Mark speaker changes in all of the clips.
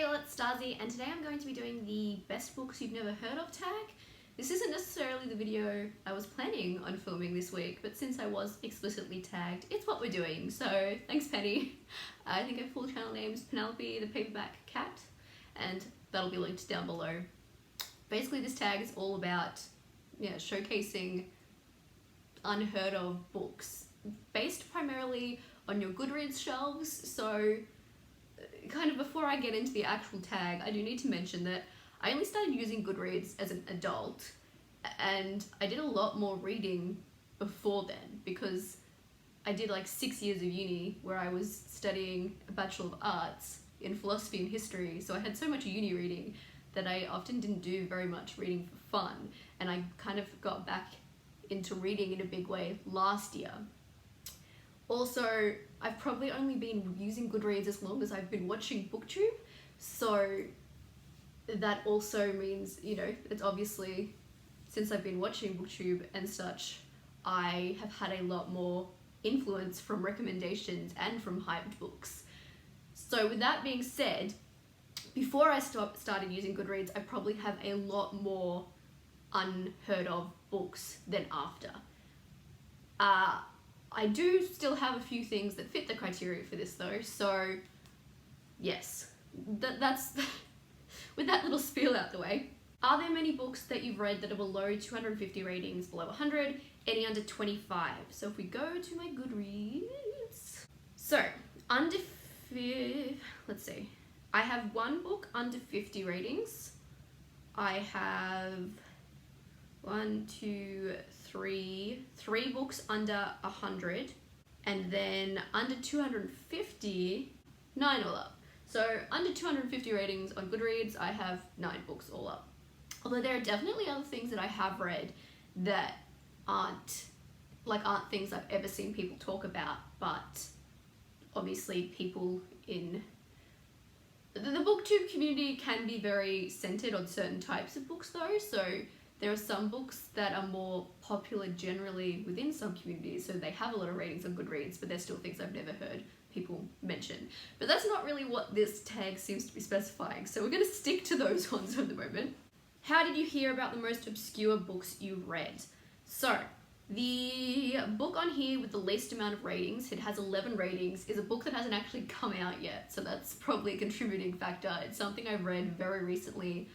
Speaker 1: Hey, it's Stasi, and today I'm going to be doing the best books you've never heard of tag. This isn't necessarily the video I was planning on filming this week, but since I was explicitly tagged, it's what we're doing, so thanks Penny. I think her full channel name is Penelope the Paperback Cat, and that'll be linked down below. Basically this tag is all about showcasing unheard of books, based primarily on your Goodreads shelves. So kind of before I get into the actual tag, I do need to mention that I only started using Goodreads as an adult, and I did a lot more reading before then because I did like 6 years of uni where I was studying a Bachelor of Arts in philosophy and history, so I had so much uni reading that I often didn't do very much reading for fun, and I kind of got back into reading in a big way last year. Also, I've probably only been using Goodreads as long as I've been watching BookTube, so that also means, it's obviously, since I've been watching BookTube and such, I have had a lot more influence from recommendations and from hyped books. So with that being said, before I started using Goodreads, I probably have a lot more unheard of books than after. I do still have a few things that fit the criteria for this though, so yes, that's with that little spiel out the way. Are there many books that you've read that are below 250 ratings, below 100, any under 25? So if we go to my Goodreads, so let's see, I have one book under 50 ratings. I have three books under 100, and then under 250, 9 all up. So under 250 ratings on Goodreads, I have 9 books all up. Although there are definitely other things that I have read that aren't things I've ever seen people talk about, but obviously people in the BookTube community can be very centered on certain types of books though, so there are some books that are more popular generally within some communities, so they have a lot of ratings on Goodreads, but they're still things I've never heard people mention. But that's not really what this tag seems to be specifying, so we're going to stick to those ones for the moment. How did you hear about the most obscure books you read? So, the book on here with the least amount of ratings, it has 11 ratings, is a book that hasn't actually come out yet, so that's probably a contributing factor. It's something I read very recently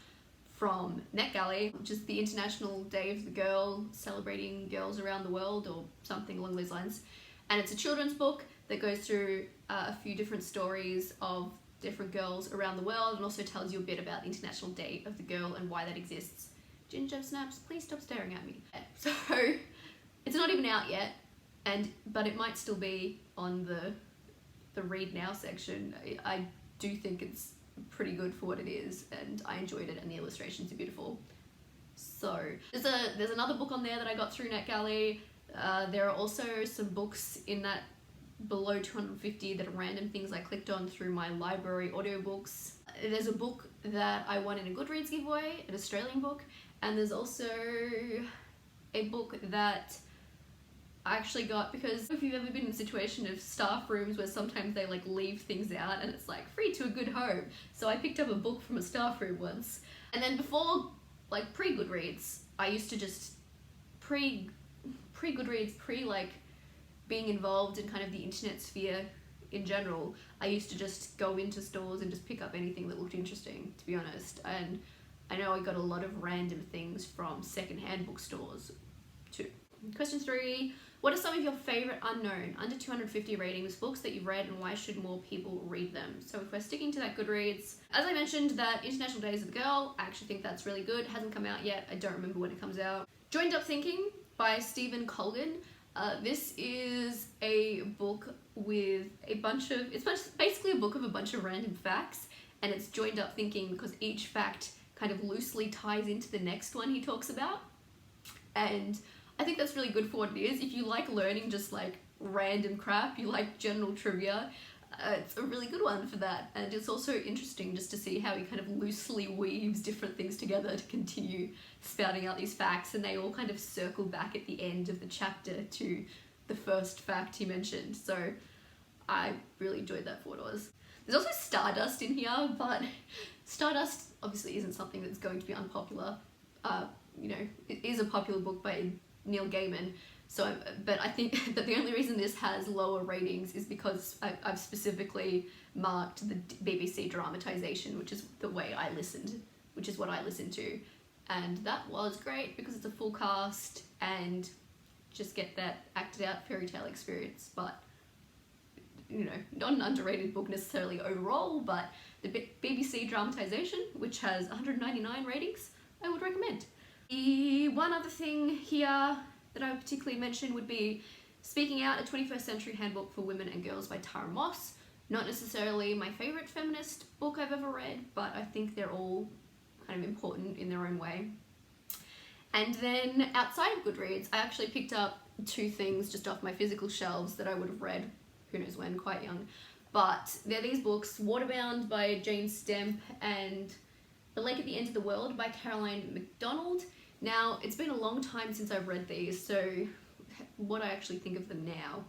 Speaker 1: from NetGalley, which is the International Day of the Girl, celebrating girls around the world or something along those lines. And it's a children's book that goes through a few different stories of different girls around the world, and also tells you a bit about the International Day of the Girl and why that exists. Ginger snaps, please stop staring at me. So it's not even out yet, but it might still be on the read now section. I do think it's pretty good for what it is, and I enjoyed it, and the illustrations are beautiful. So there's another book on there that I got through NetGalley. There are also some books in that below 250 that are random things I clicked on through my library audiobooks. There's a book that I won in a Goodreads giveaway, an Australian book, and there's also a book that I actually got because if you've ever been in a situation of staff rooms where sometimes they leave things out and it's free to a good home. So I picked up a book from a staff room once. And then before, pre-Goodreads, I used to just pre-Goodreads, being involved in kind of the internet sphere in general, I used to just go into stores and just pick up anything that looked interesting, to be honest. And I know I got a lot of random things from secondhand bookstores too. Question 3. What are some of your favourite unknown, under 250 ratings, books that you've read, and why should more people read them? So if we're sticking to that Goodreads, as I mentioned, that International Days of the Girl, I actually think that's really good. It hasn't come out yet. I don't remember when it comes out. Joined Up Thinking by Stephen Colgan. This is a book with it's basically a book of a bunch of random facts, and it's joined up thinking because each fact kind of loosely ties into the next one he talks about. And I think that's really good for what it is. If you like learning just random crap, you like general trivia, it's a really good one for that. And it's also interesting just to see how he kind of loosely weaves different things together to continue spouting out these facts, and they all kind of circle back at the end of the chapter to the first fact he mentioned. So I really enjoyed that for what it was. There's also Stardust in here, but Stardust obviously isn't something that's going to be unpopular. You know, it is a popular book by Neil Gaiman. So, but I think that the only reason this has lower ratings is because I've specifically marked the BBC dramatization, which is the way I listened, which is what I listened to. And that was great because it's a full cast and just get that acted out fairy tale experience. But, you know, not an underrated book necessarily overall, but the BBC dramatization, which has 199 ratings, I would recommend. The one other thing here that I would particularly mention would be Speaking Out, a 21st Century Handbook for Women and Girls by Tara Moss. Not necessarily my favourite feminist book I've ever read, but I think they're all kind of important in their own way. And then outside of Goodreads, I actually picked up 2 things just off my physical shelves that I would have read, who knows when, quite young. But they're these books, Waterbound by Jane Stemp and The Lake at the End of the World by Caroline McDonald. Now, it's been a long time since I've read these, so what I actually think of them now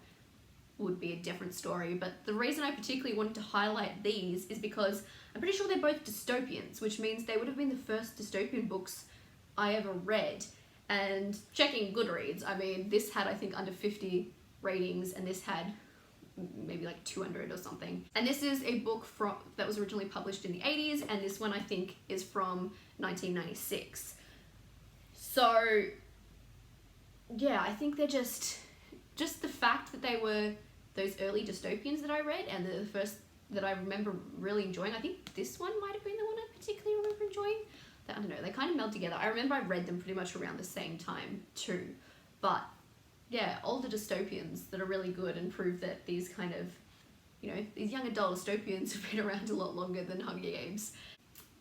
Speaker 1: would be a different story. But the reason I particularly wanted to highlight these is because I'm pretty sure they're both dystopians, which means they would have been the first dystopian books I ever read. And checking Goodreads, I mean, this had, I think, under 50 ratings, and this had maybe like 200 or something. And this is a book that was originally published in the 80s, and this one I think is from 1996. So yeah, I think they're just the fact that they were those early dystopians that I read, and the first that I remember really enjoying. I think this one might have been the one I particularly remember enjoying. I don't know, they kind of meld together. I remember I read them pretty much around the same time too. But yeah, older dystopians that are really good and prove that these kind of, you know, these young adult dystopians have been around a lot longer than Hunger Games.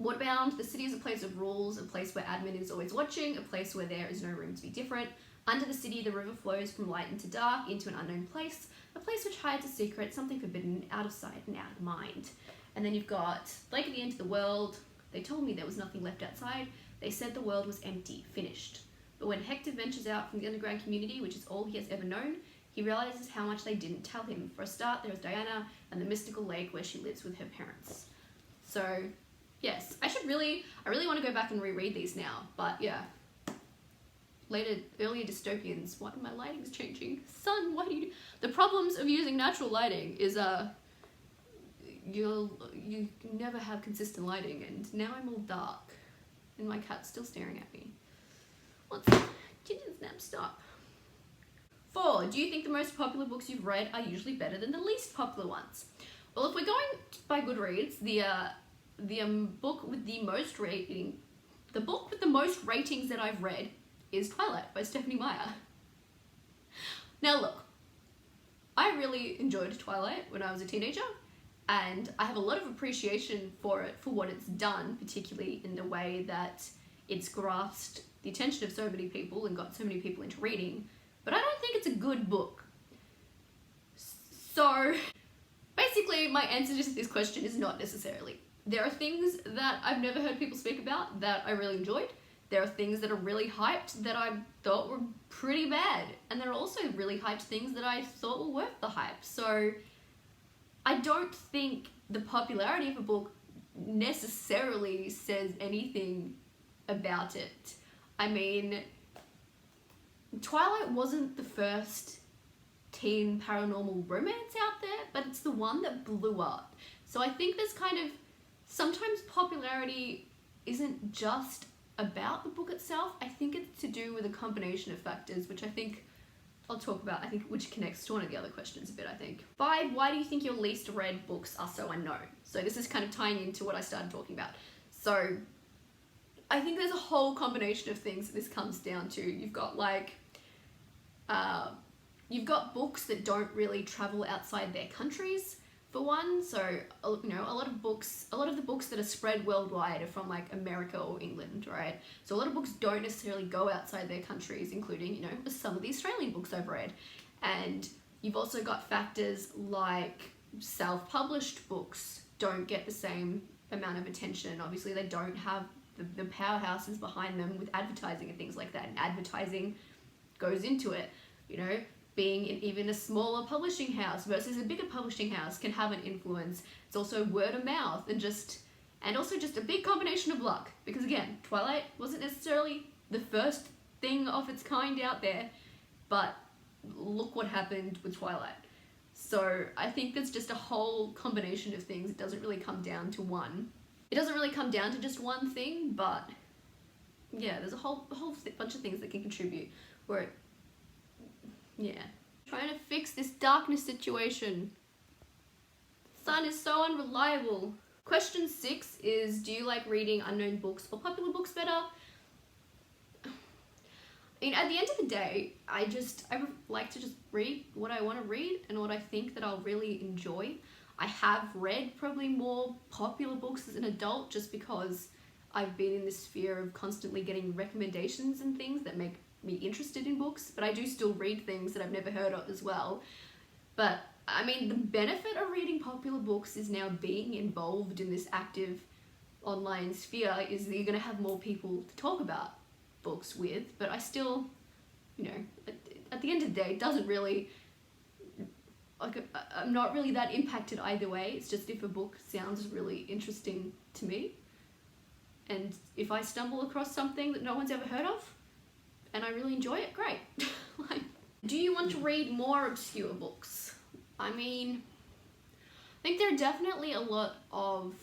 Speaker 1: Waterbound, the city is a place of rules, a place where admin is always watching, a place where there is no room to be different. Under the city, the river flows from light into dark, into an unknown place, a place which hides a secret, something forbidden, out of sight and out of mind. And then you've got Lake at the End of the World. They told me there was nothing left outside. They said the world was empty, finished. But when Hector ventures out from the underground community, which is all he has ever known, he realizes how much they didn't tell him. For a start, there is Diana and the mystical lake where she lives with her parents. So, yes, I really want to go back and reread these now, but yeah. Earlier dystopians, what, my lighting's changing. Sun, why do you... The problems of using natural lighting is, you never have consistent lighting, and now I'm all dark, and my cat's still staring at me. What's that? Didn't snap, stop. 4. Do you think the most popular books you've read are usually better than the least popular ones? Well, if we're going by Goodreads, the book with the most ratings that I've read is Twilight by Stephanie Meyer. Now look, I really enjoyed Twilight when I was a teenager, and I have a lot of appreciation for it for what it's done, particularly in the way that it's grasped the attention of so many people and got so many people into reading, but I don't think it's a good book. So basically my answer to this question is not necessarily. There are things that I've never heard people speak about that I really enjoyed. There are things that are really hyped that I thought were pretty bad, and there are also really hyped things that I thought were worth the hype. So I don't think the popularity of a book necessarily says anything about it. I mean, Twilight wasn't the first teen paranormal romance out there, but it's the one that blew up. So I think there's kind of, sometimes popularity isn't just about the book itself. I think it's to do with a combination of factors, which I think I'll talk about, which connects to one of the other questions a bit, I think. 5, why do you think your least read books are so unknown? So this is kind of tying into what I started talking about. So I think there's a whole combination of things that this comes down to. You've got you've got books that don't really travel outside their countries, for one. So, you know, a lot of the books that are spread worldwide are from like America or England, right? So a lot of books don't necessarily go outside their countries, including, you know, some of the Australian books I've read. And you've also got factors like self-published books don't get the same amount of attention. Obviously, they don't have the powerhouses behind them with advertising and things like that. And advertising goes into it, you know. being in even a smaller publishing house versus a bigger publishing house can have an influence. It's also word of mouth and also just a big combination of luck. Because again, Twilight wasn't necessarily the first thing of its kind out there, but look what happened with Twilight. So I think there's just a whole combination of things. It doesn't really come down to one. It doesn't really come down to just one thing, but yeah, there's a whole bunch of things that can contribute. Trying to fix this darkness situation. Sun is so unreliable. Question 6 is, do you like reading unknown books or popular books better? I mean, at the end of the day, I like to just read what I want to read and what I think that I'll really enjoy. I have read probably more popular books as an adult just because I've been in this sphere of constantly getting recommendations and things that make me interested in books, but I do still read things that I've never heard of as well. But I mean, the benefit of reading popular books is now being involved in this active online sphere is that you're going to have more people to talk about books with, but I still, you know, at the end of the day, it doesn't really, like, I'm not really that impacted either way. It's just if a book sounds really interesting to me, and if I stumble across something that no one's ever heard of, and I really enjoy it, great. Like, do you want to read more obscure books? I mean, I think there are definitely a lot of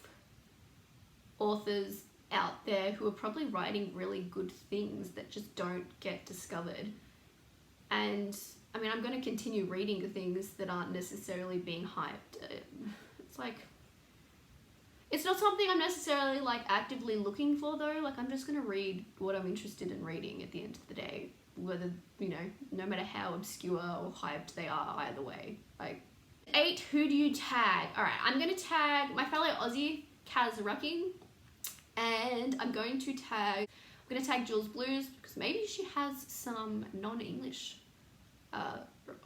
Speaker 1: authors out there who are probably writing really good things that just don't get discovered. And I mean, I'm going to continue reading the things that aren't necessarily being hyped. It's like, it's not something I'm necessarily like actively looking for though. Like, I'm just going to read what I'm interested in reading at the end of the day, whether, you know, no matter how obscure or hyped they are either way. Like, 8, who do you tag? All right, I'm going to tag my fellow Aussie, Kaz Rucking, and I'm going to tag Jules Blues because maybe she has some non-English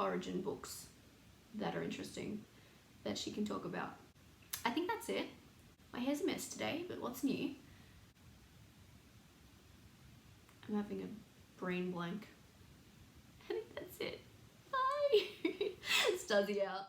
Speaker 1: origin books that are interesting that she can talk about. I think that's it. My hair's a mess today, but what's new? I'm having a brain blank. I think that's it. Bye! STAZIC out.